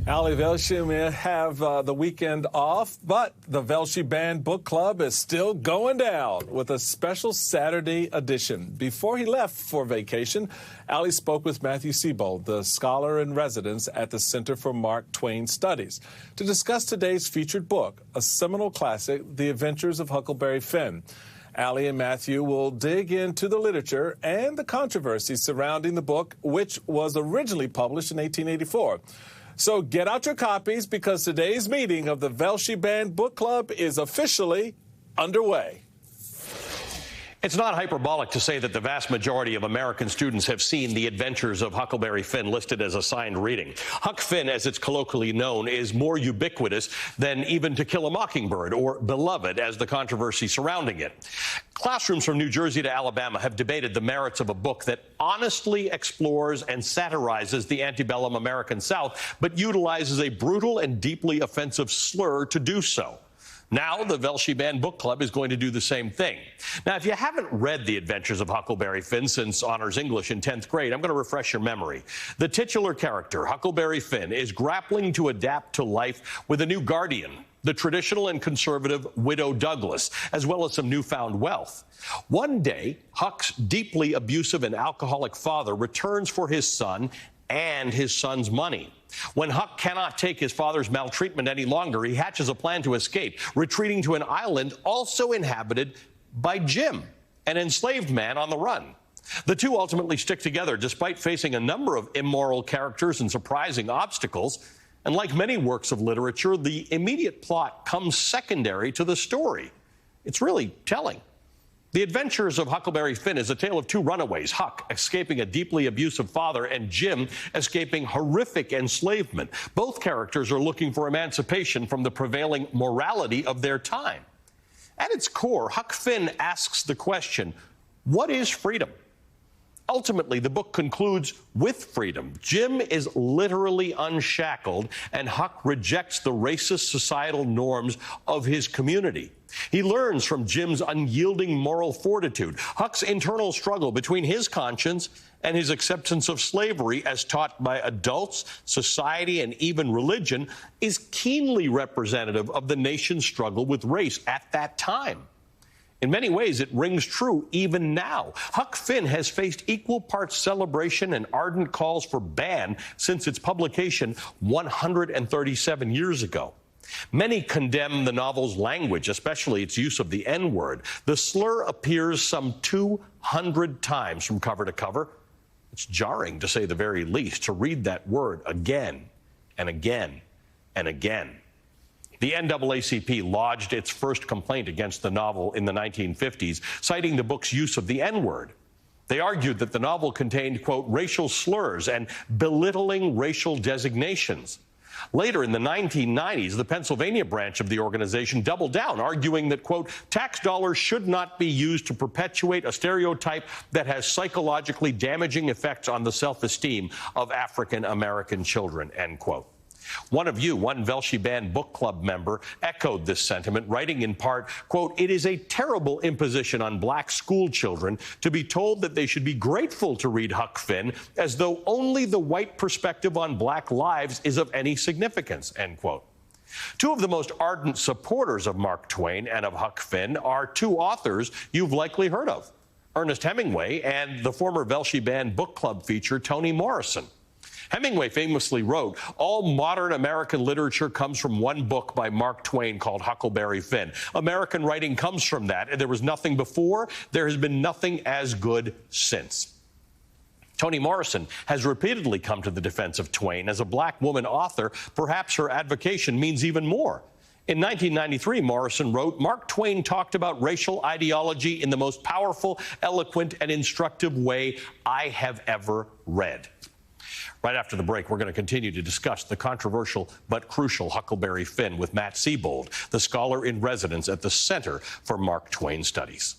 Ali, VELSHI may have the weekend off, but the VELSHI Band Book Club is still going down with a special Saturday edition. Before he left for vacation, Ali spoke with Matthew Siebold, the scholar in residence at the Center for Mark Twain Studies, to discuss today's featured book, a seminal classic, The Adventures of Huckleberry Finn. Ali and Matthew will dig into the literature and the controversy surrounding the book, which was originally published in 1884. So get out your copies because today's meeting of the VELSHI Band Book Club is officially underway. It's not hyperbolic to say that the vast majority of American students have seen The Adventures of Huckleberry Finn listed as assigned reading. Huck Finn, as it's colloquially known, is more ubiquitous than even To Kill a Mockingbird or Beloved, as the controversy surrounding it. Classrooms from New Jersey to Alabama have debated the merits of a book that honestly explores and satirizes the antebellum American South, but utilizes a brutal and deeply offensive slur to do so. Now, the VELSHI Band Book Club is going to do the same thing. Now, if you haven't read The Adventures of Huckleberry Finn since Honors English in 10th grade, I'm going to refresh your memory. The titular character, Huckleberry Finn, is grappling to adapt to life with a new guardian, the traditional and conservative Widow Douglas, as well as some newfound wealth. One day, Huck's deeply abusive and alcoholic father returns for his son and his son's money. When Huck cannot take his father's maltreatment any longer, he hatches a plan to escape, retreating to an island also inhabited by Jim, an enslaved man on the run. The two ultimately stick together despite facing a number of immoral characters and surprising obstacles. And like many works of literature, the immediate plot comes secondary to the story. It's really telling. The Adventures of Huckleberry Finn is a tale of two runaways, Huck escaping a deeply abusive father and Jim escaping horrific enslavement. Both characters are looking for emancipation from the prevailing morality of their time. At its core, Huck Finn asks the question, what is freedom? Ultimately, the book concludes with freedom. Jim is literally unshackled, and Huck rejects the racist societal norms of his community. He learns from Jim's unyielding moral fortitude. Huck's internal struggle between his conscience and his acceptance of slavery as taught by adults, society, and even religion is keenly representative of the nation's struggle with race at that time. In many ways, it rings true even now. Huck Finn has faced equal parts celebration and ardent calls for ban since its publication 137 years ago. Many condemn the novel's language, especially its use of the N-word. The slur appears some 200 times from cover to cover. It's jarring, to say the very least, to read that word again and again and again. The NAACP lodged its first complaint against the novel in the 1950s, citing the book's use of the N-word. They argued that the novel contained, quote, racial slurs and belittling racial designations. Later in the 1990s, the Pennsylvania branch of the organization doubled down, arguing that, quote, tax dollars should not be used to perpetuate a stereotype that has psychologically damaging effects on the self-esteem of African American children, end quote. One VELSHI Band Book Club member, echoed this sentiment, writing in part, quote, it is a terrible imposition on black school children to be told that they should be grateful to read Huck Finn as though only the white perspective on black lives is of any significance, end quote. Two of the most ardent supporters of Mark Twain and of Huck Finn are two authors you've likely heard of, Ernest Hemingway and the former VELSHI Band Book Club feature Toni Morrison. Hemingway famously wrote, all modern American literature comes from one book by Mark Twain called Huckleberry Finn. American writing comes from that, and there was nothing before. There has been nothing as good since. Toni Morrison has repeatedly come to the defense of Twain. As a black woman author, perhaps her advocation means even more. In 1993, Morrison wrote, Mark Twain talked about racial ideology in the most powerful, eloquent, and instructive way I have ever read. Right after the break, we're going to continue to discuss the controversial but crucial Huckleberry Finn with Matt Siebold, the scholar in residence at the Center for Mark Twain Studies.